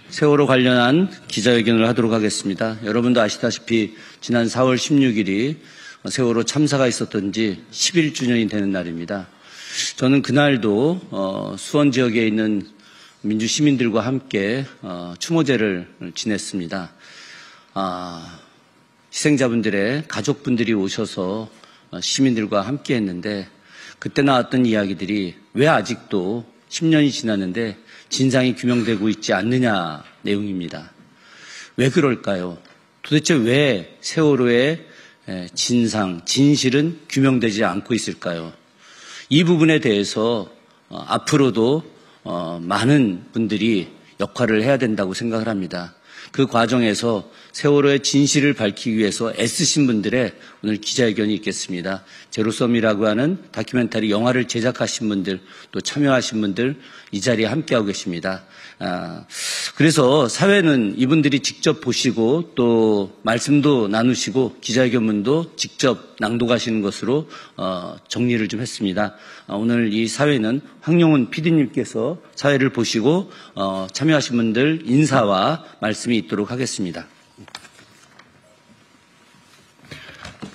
세월호 관련한 기자회견을 하도록 하겠습니다. 여러분도 아시다시피 지난 4월 16일이 세월호 참사가 있었던 지 11주년이 되는 날입니다. 저는 그날도 수원 지역에 있는 민주 시민들과 함께 추모제를 지냈습니다. 희생자분들의 가족분들이 오셔서 시민들과 함께 했는데 그때 나왔던 이야기들이 왜 아직도 10년이 지났는데 진상이 규명되고 있지 않느냐 내용입니다. 왜 그럴까요? 도대체 왜 세월호의 진상, 진실은 규명되지 않고 있을까요? 이 부분에 대해서 앞으로도 많은 분들이 역할을 해야 된다고 생각을 합니다. 그 과정에서 세월호의 진실을 밝히기 위해서 애쓰신 분들의 오늘 기자회견이 있겠습니다. 제로섬이라고 하는 다큐멘터리 영화를 제작하신 분들, 또 참여하신 분들 이 자리에 함께하고 계십니다. 그래서 사회는 이분들이 직접 보시고 또 말씀도 나누시고 기자회견문도 직접 낭독하시는 것으로 정리를 좀 했습니다. 오늘 이 사회는 황용훈 PD님께서 사회를 보시고 참여하신 분들 인사와 말씀이 있도록 하겠습니다.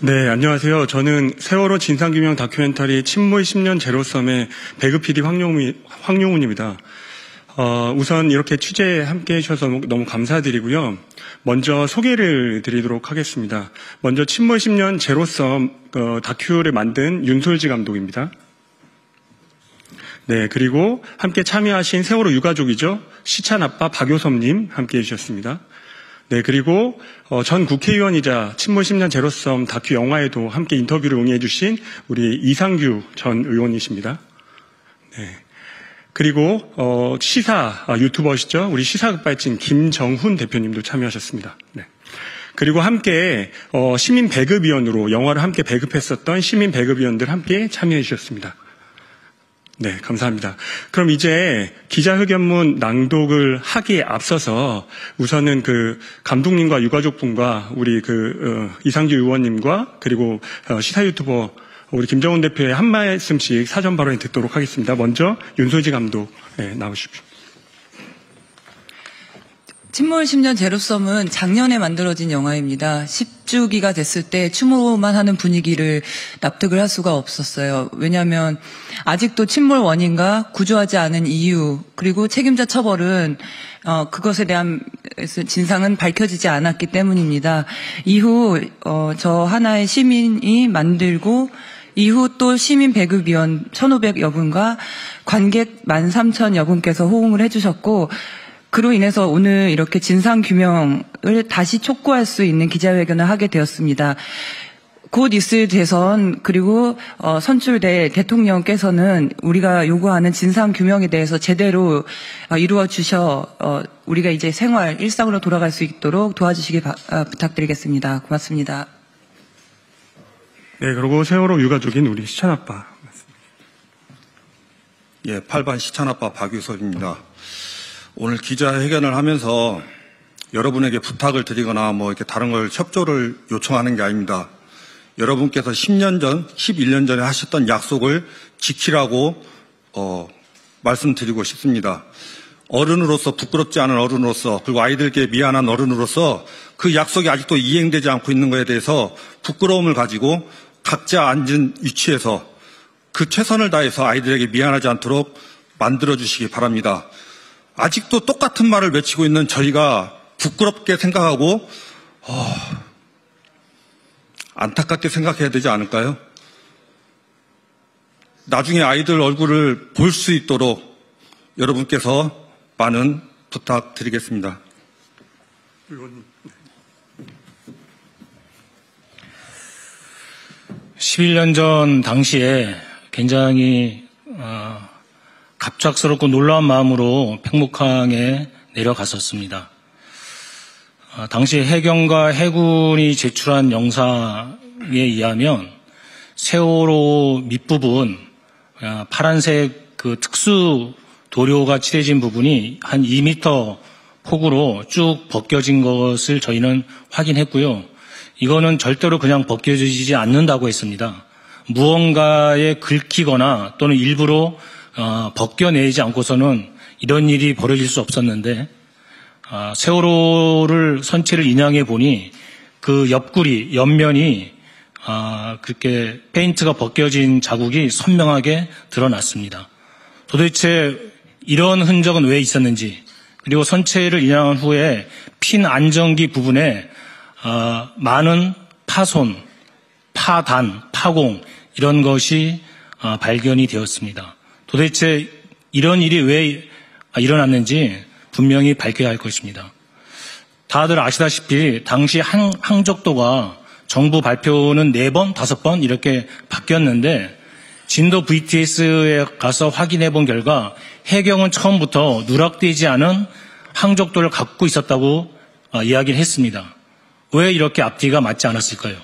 네, 안녕하세요. 저는 세월호 진상규명 다큐멘터리 침몰 10년 제로섬의 배그 PD 황용훈입니다. 우선 이렇게 취재에 함께 해주셔서 너무 감사드리고요. 먼저 소개를 드리도록 하겠습니다. 먼저 침몰 10년 제로섬 다큐를 만든 윤솔지 감독입니다. 네, 그리고 함께 참여하신 세월호 유가족이죠. 시찬 아빠 박효섭님 함께 해주셨습니다. 네, 그리고 전 국회의원이자 침몰 10년 제로섬 다큐 영화에도 함께 인터뷰를 응해 주신 우리 이상규 전 의원이십니다. 네. 그리고 시사 유튜버시죠. 우리 시사급발진 김정훈 대표님도 참여하셨습니다. 네. 그리고 함께 시민 배급위원으로 영화를 함께 배급했었던 시민 배급위원들 함께 참여해 주셨습니다. 네, 감사합니다. 그럼 이제 기자회견문 낭독을 하기에 앞서서 우선은 그 감독님과 유가족분과 우리 이상규 의원님과 그리고 시사 유튜버 우리 김정훈 대표의 한 말씀씩 사전 발언을 듣도록 하겠습니다. 먼저 윤솔지 감독 나오십시오. 침몰 10년 제로섬은 작년에 만들어진 영화입니다. 10주기가 됐을 때 추모만 하는 분위기를 납득을 할 수가 없었어요. 왜냐하면 아직도 침몰 원인과 구조하지 않은 이유 그리고 책임자 처벌은 그것에 대한 진상은 밝혀지지 않았기 때문입니다. 이후 저 하나의 시민이 만들고 이후 또 시민 배급위원 1,500여 분과 관객 13,000여 분께서 호응을 해주셨고 그로 인해서 오늘 이렇게 진상규명을 다시 촉구할 수 있는 기자회견을 하게 되었습니다. 곧 있을 대선 그리고 선출될 대통령께서는 우리가 요구하는 진상규명에 대해서 제대로 이루어 주셔 우리가 이제 생활, 일상으로 돌아갈 수 있도록 도와주시기 부탁드리겠습니다. 고맙습니다. 네, 그리고 세월호 유가족인 우리 시찬아빠. 예, 8반 시찬아빠 박유섭입니다. 오늘 기자회견을 하면서 여러분에게 부탁을 드리거나 이렇게 다른 걸 협조를 요청하는 게 아닙니다. 여러분께서 10년 전, 11년 전에 하셨던 약속을 지키라고 말씀드리고 싶습니다. 어른으로서 부끄럽지 않은 어른으로서 그리고 아이들께 미안한 어른으로서 그 약속이 아직도 이행되지 않고 있는 것에 대해서 부끄러움을 가지고 각자 앉은 위치에서 그 최선을 다해서 아이들에게 미안하지 않도록 만들어주시기 바랍니다. 아직도 똑같은 말을 외치고 있는 저희가 부끄럽게 생각하고 안타깝게 생각해야 되지 않을까요? 나중에 아이들 얼굴을 볼 수 있도록 여러분께서 많은 부탁드리겠습니다. 11년 전 당시에 굉장히 갑작스럽고 놀라운 마음으로 백목항에 내려갔었습니다. 당시 해경과 해군이 제출한 영상에 의하면 세월호 밑부분 파란색 그 특수 도료가 칠해진 부분이 한 2m 폭으로 쭉 벗겨진 것을 저희는 확인했고요. 이거는 절대로 그냥 벗겨지지 않는다고 했습니다. 무언가에 긁히거나 또는 일부러 벗겨내지 않고서는 이런 일이 벌어질 수 없었는데 세월호를 선체를 인양해 보니 그 옆구리, 옆면이 그렇게 페인트가 벗겨진 자국이 선명하게 드러났습니다. 도대체 이런 흔적은 왜 있었는지, 그리고 선체를 인양한 후에 핀 안정기 부분에 많은 파손, 파단, 파공 이런 것이 발견이 되었습니다. 도대체 이런 일이 왜 일어났는지 분명히 밝혀야 할 것입니다. 다들 아시다시피 당시 항적도가 정부 발표는 4번, 5번 이렇게 바뀌었는데 진도 VTS에 가서 확인해 본 결과 해경은 처음부터 누락되지 않은 항적도를 갖고 있었다고 이야기를 했습니다. 왜 이렇게 앞뒤가 맞지 않았을까요?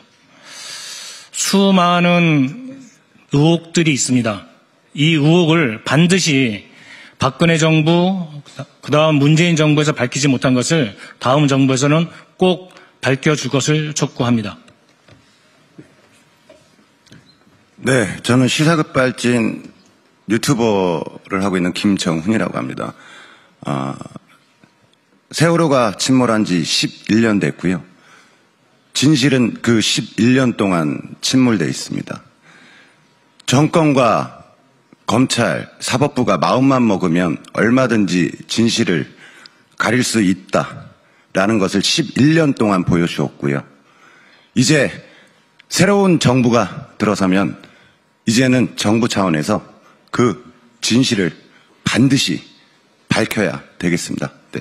수많은 의혹들이 있습니다. 이 의혹을 반드시 박근혜 정부, 그다음 문재인 정부에서 밝히지 못한 것을 다음 정부에서는 꼭 밝혀줄 것을 촉구합니다. 네, 저는 시사급발진 유튜버를 하고 있는 김정훈이라고 합니다. 세월호가 침몰한 지 11년 됐고요. 진실은 그 11년 동안 침몰돼 있습니다. 정권과 검찰, 사법부가 마음만 먹으면 얼마든지 진실을 가릴 수 있다라는 것을 11년 동안 보여주었고요. 이제 새로운 정부가 들어서면 이제는 정부 차원에서 그 진실을 반드시 밝혀야 되겠습니다. 네.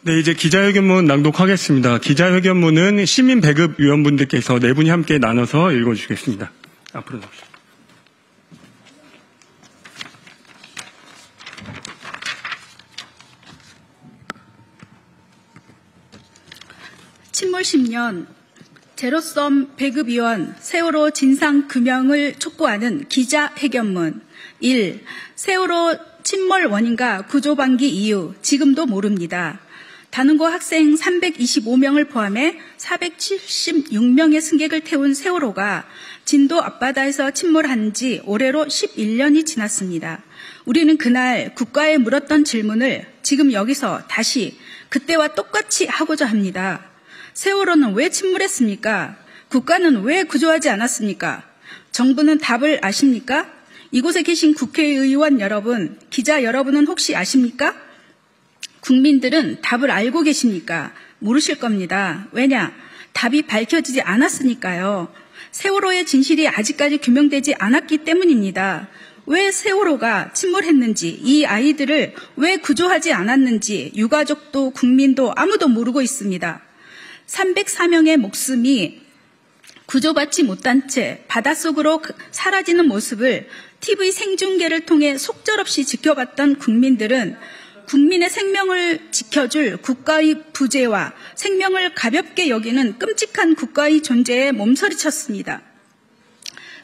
네, 이제 기자회견문 낭독하겠습니다. 기자회견문은 시민 배급 위원분들께서 4분이 함께 나눠서 읽어주시겠습니다. 앞으로 나오시죠. 침몰 10년 제로섬 배급위원 세월호 진상규명을 촉구하는 기자회견문 1. 세월호 침몰 원인과 구조방기 이유 지금도 모릅니다. 단원고 학생 325명을 포함해 476명의 승객을 태운 세월호가 진도 앞바다에서 침몰한 지 올해로 11년이 지났습니다. 우리는 그날 국가에 물었던 질문을 지금 여기서 다시 그때와 똑같이 하고자 합니다. 세월호는 왜 침몰했습니까? 국가는 왜 구조하지 않았습니까? 정부는 답을 아십니까? 이곳에 계신 국회의원 여러분, 기자 여러분은 혹시 아십니까? 국민들은 답을 알고 계십니까? 모르실 겁니다. 왜냐? 답이 밝혀지지 않았으니까요. 세월호의 진실이 아직까지 규명되지 않았기 때문입니다. 왜 세월호가 침몰했는지, 이 아이들을 왜 구조하지 않았는지 유가족도 국민도 아무도 모르고 있습니다. 304명의 목숨이 구조받지 못한 채 바닷속으로 사라지는 모습을 TV 생중계를 통해 속절없이 지켜봤던 국민들은 국민의 생명을 지켜줄 국가의 부재와 생명을 가볍게 여기는 끔찍한 국가의 존재에 몸서리쳤습니다.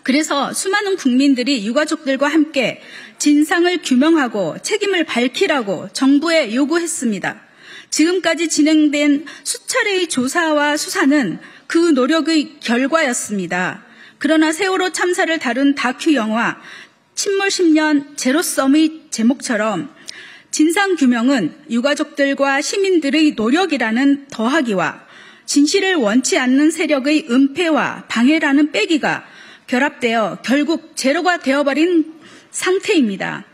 그래서 수많은 국민들이 유가족들과 함께 진상을 규명하고 책임을 밝히라고 정부에 요구했습니다. 지금까지 진행된 수차례의 조사와 수사는 그 노력의 결과였습니다. 그러나 세월호 참사를 다룬 다큐 영화 침몰 10년 제로섬의 제목처럼 진상규명은 유가족들과 시민들의 노력이라는 더하기와 진실을 원치 않는 세력의 은폐와 방해라는 빼기가 결합되어 결국 제로가 되어버린 상태입니다.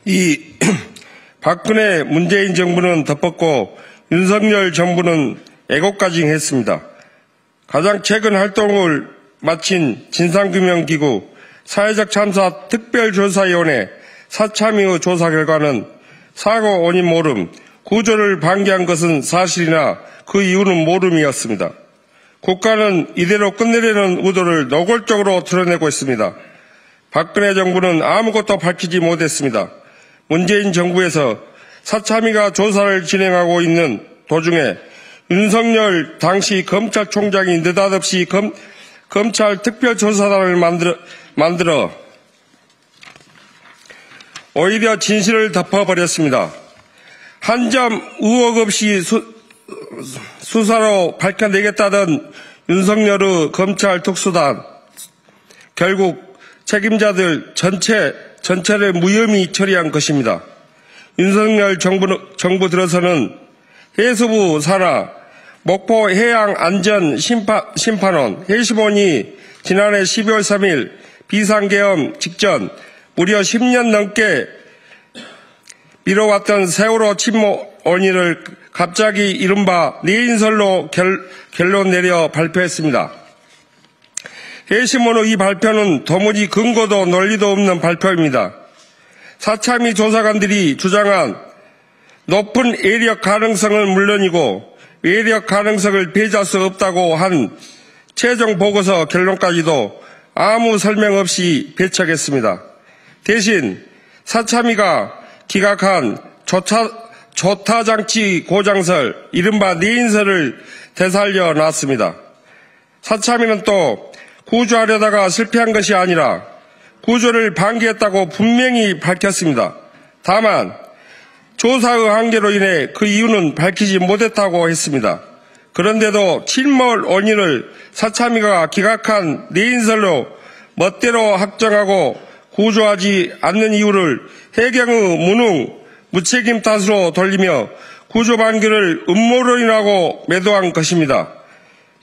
이 박근혜 문재인 정부는 덮었고 윤석열 정부는 애국가징했습니다. 가장 최근 활동을 마친 진상규명기구 사회적 참사 특별조사위원회 사참위의 조사 결과는 사고 원인 모름, 구조를 방기한 것은 사실이나 그 이유는 모름이었습니다. 국가는 이대로 끝내려는 의도를 노골적으로 드러내고 있습니다. 박근혜 정부는 아무것도 밝히지 못했습니다. 문재인 정부에서 사참위가 조사를 진행하고 있는 도중에 윤석열 당시 검찰총장이 느닷없이 검찰 특별조사단을 만들어 오히려 진실을 덮어버렸습니다. 한 점 의혹 없이 수사로 밝혀내겠다던 윤석열의 검찰 특수단, 결국 책임자들 전체를 무혐의 처리한 것입니다. 윤석열 정부 들어서는 해수부 산하 목포 해양안전심판원 해심원이 지난해 12월 3일 비상계엄 직전 무려 10년 넘게 미뤄왔던 세월호 침몰 원인을 갑자기 이른바 내인설로 결론 내려 발표했습니다. 해심원의 이 발표는 도무지 근거도 논리도 없는 발표입니다. 사참위 조사관들이 주장한 높은 외력 가능성은 물론이고 외력 가능성을 배제할 수 없다고 한 최종 보고서 결론까지도 아무 설명 없이 배척했습니다. 대신 사참위가 기각한 조타장치 고장설, 이른바 내인설을 되살려 놨습니다. 사참위는 또 구조하려다가 실패한 것이 아니라 구조를 방기했다고 분명히 밝혔습니다. 다만 조사의 한계로 인해 그 이유는 밝히지 못했다고 했습니다. 그런데도 침몰 원인을 사참위가 기각한 내인설로 멋대로 확정하고 구조하지 않는 이유를 해경의 무능, 무책임 탓으로 돌리며 구조 방기를 음모론이라고 매도한 것입니다.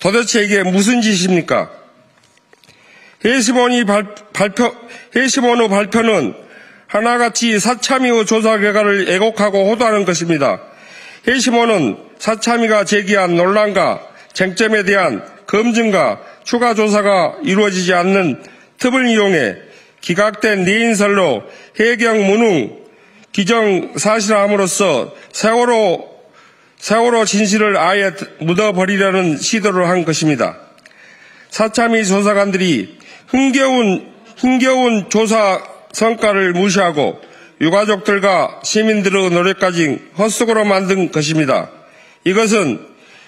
도대체 이게 무슨 짓입니까? 해심원의 발표는 하나같이 사참위의 조사 결과를 애곡하고 호도하는 것입니다. 해심원은 사참위가 제기한 논란과 쟁점에 대한 검증과 추가 조사가 이루어지지 않는 틈을 이용해 기각된 내인설로 해경 무능 기정사실함으로써 세월호 진실을 아예 묻어버리려는 시도를 한 것입니다. 사참위 조사관들이 힘겨운 조사 성과를 무시하고 유가족들과 시민들의 노력까지 헛수고로 만든 것입니다. 이것은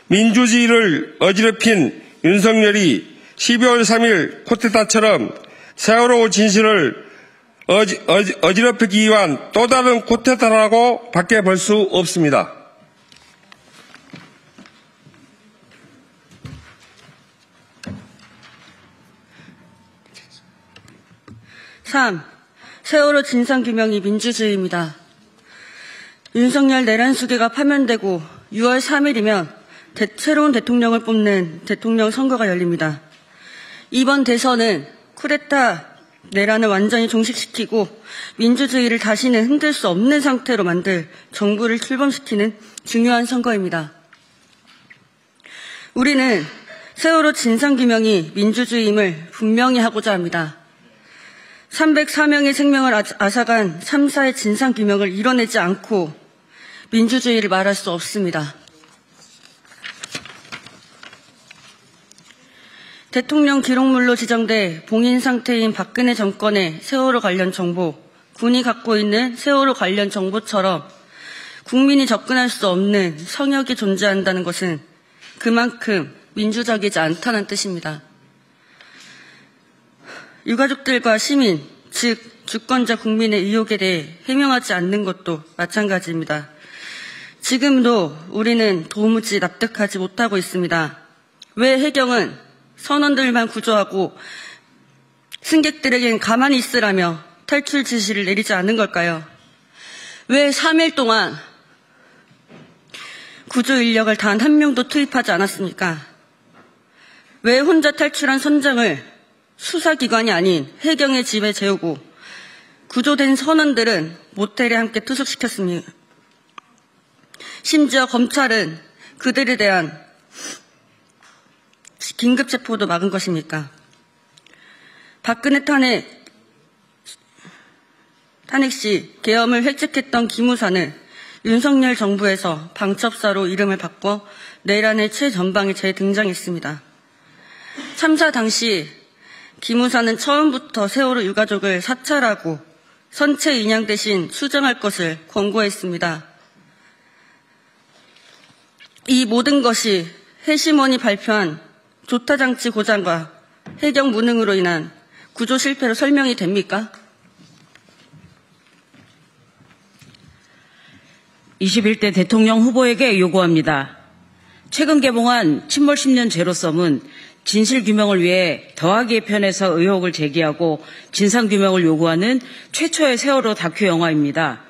민주주의를 어지럽힌 윤석열이 12월 3일 쿠데타처럼 세월호 진실을 어지럽히기 위한 또 다른 쿠데타라고 밖에 볼 수 없습니다. 세월호 진상규명이 민주주의입니다. 윤석열 내란 수계가 파면되고 6월 3일이면 새로운 대통령을 뽑는 대통령 선거가 열립니다. 이번 대선은 쿠데타 내란을 완전히 종식시키고 민주주의를 다시는 흔들 수 없는 상태로 만들 정부를 출범시키는 중요한 선거입니다. 우리는 세월호 진상규명이 민주주의임을 분명히 하고자 합니다. 304명의 생명을 앗아간 3사의 진상규명을 이뤄내지 않고 민주주의를 말할 수 없습니다. 대통령 기록물로 지정돼 봉인 상태인 박근혜 정권의 세월호 관련 정보, 군이 갖고 있는 세월호 관련 정보처럼 국민이 접근할 수 없는 성역이 존재한다는 것은 그만큼 민주적이지 않다는 뜻입니다. 유가족들과 시민, 즉 주권자 국민의 의혹에 대해 해명하지 않는 것도 마찬가지입니다. 지금도 우리는 도무지 납득하지 못하고 있습니다. 왜 해경은 선원들만 구조하고 승객들에겐 가만히 있으라며 탈출 지시를 내리지 않은 걸까요? 왜 3일 동안 구조 인력을 단 한 명도 투입하지 않았습니까? 왜 혼자 탈출한 선장을 수사기관이 아닌 해경의 집에 재우고 구조된 선원들은 모텔에 함께 투숙시켰습니다. 심지어 검찰은 그들에 대한 긴급체포도 막은 것입니까? 박근혜 탄핵 시 계엄을 획책했던 기무사는 윤석열 정부에서 방첩사로 이름을 바꿔 내란의 최전방에 재등장했습니다. 참사 당시 기무사는 처음부터 세월호 유가족을 사찰하고 선체 인양 대신 수정할 것을 권고했습니다. 이 모든 것이 해심원이 발표한 조타장치 고장과 해경 무능으로 인한 구조 실패로 설명이 됩니까? 21대 대통령 후보에게 요구합니다. 최근 개봉한 침몰 10년 제로섬은 진실 규명을 위해 더하기의 편에서 의혹을 제기하고 진상 규명을 요구하는 최초의 세월호 다큐 영화입니다.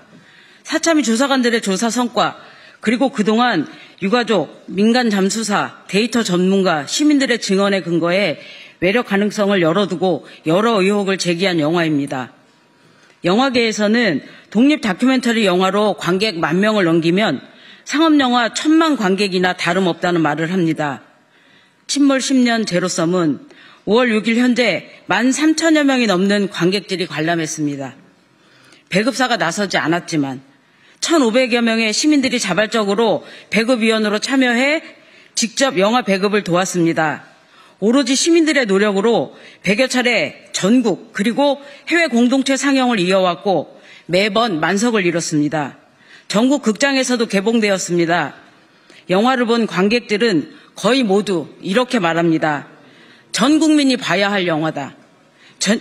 사참위 조사관들의 조사 성과, 그리고 그동안 유가족, 민간 잠수사, 데이터 전문가, 시민들의 증언에 근거해 외력 가능성을 열어두고 여러 의혹을 제기한 영화입니다. 영화계에서는 독립 다큐멘터리 영화로 관객 10,000명을 넘기면 상업영화 1,000만 관객이나 다름없다는 말을 합니다. 침몰 10년 제로섬은 5월 6일 현재 13,000여 명이 넘는 관객들이 관람했습니다. 배급사가 나서지 않았지만 1,500여 명의 시민들이 자발적으로 배급위원으로 참여해 직접 영화 배급을 도왔습니다. 오로지 시민들의 노력으로 100여 차례 전국 그리고 해외 공동체 상영을 이어왔고 매번 만석을 이뤘습니다. 전국 극장에서도 개봉되었습니다. 영화를 본 관객들은 거의 모두 이렇게 말합니다. 전 국민이 봐야 할 영화다.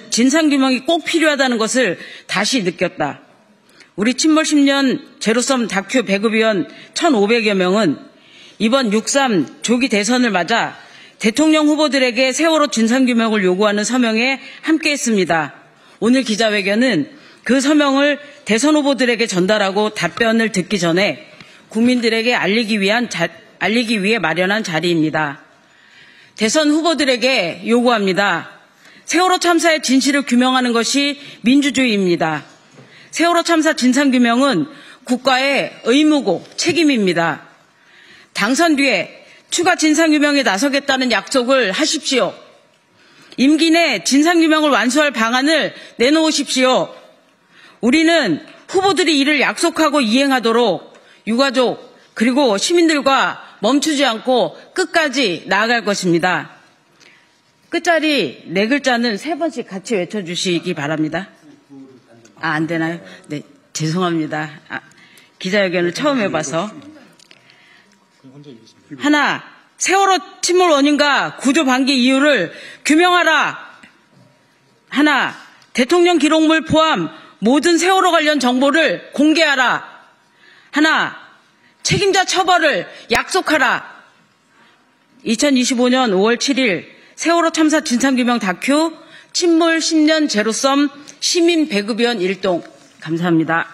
진상규명이 꼭 필요하다는 것을 다시 느꼈다. 우리 침몰 10년 제로섬 다큐 배급위원 1,500여 명은 이번 6.3 조기 대선을 맞아 대통령 후보들에게 세월호 진상규명을 요구하는 서명에 함께했습니다. 오늘 기자회견은 그 서명을 대선 후보들에게 전달하고 답변을 듣기 전에 국민들에게 알리기 위해 마련한 자리입니다. 대선 후보들에게 요구합니다. 세월호 참사의 진실을 규명하는 것이 민주주의입니다. 세월호 참사 진상규명은 국가의 의무고 책임입니다. 당선 뒤에 추가 진상규명에 나서겠다는 약속을 하십시오. 임기 내 진상규명을 완수할 방안을 내놓으십시오. 우리는 후보들이 이를 약속하고 이행하도록 유가족 그리고 시민들과 멈추지 않고 끝까지 나아갈 것입니다. 끝자리 4글자는 3번씩 같이 외쳐주시기 바랍니다. 안 되나요? 네, 죄송합니다. 기자회견을 처음 해봐서. 하나, 세월호 침몰 원인과 구조 방기 이유를 규명하라. 하나, 대통령 기록물 포함 모든 세월호 관련 정보를 공개하라. 하나, 책임자 처벌을 약속하라. 2025년 5월 7일 세월호 참사 진상규명 다큐 침몰 10년 제로섬 시민 배급위원 일동. 감사합니다.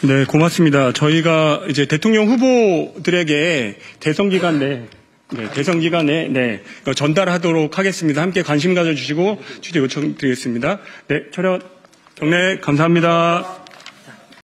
네, 고맙습니다. 저희가 이제 대통령 후보들에게 대선 기간 내 전달하도록 하겠습니다. 함께 관심 가져주시고 취재 요청드리겠습니다. 네, 촬영 경례 감사합니다.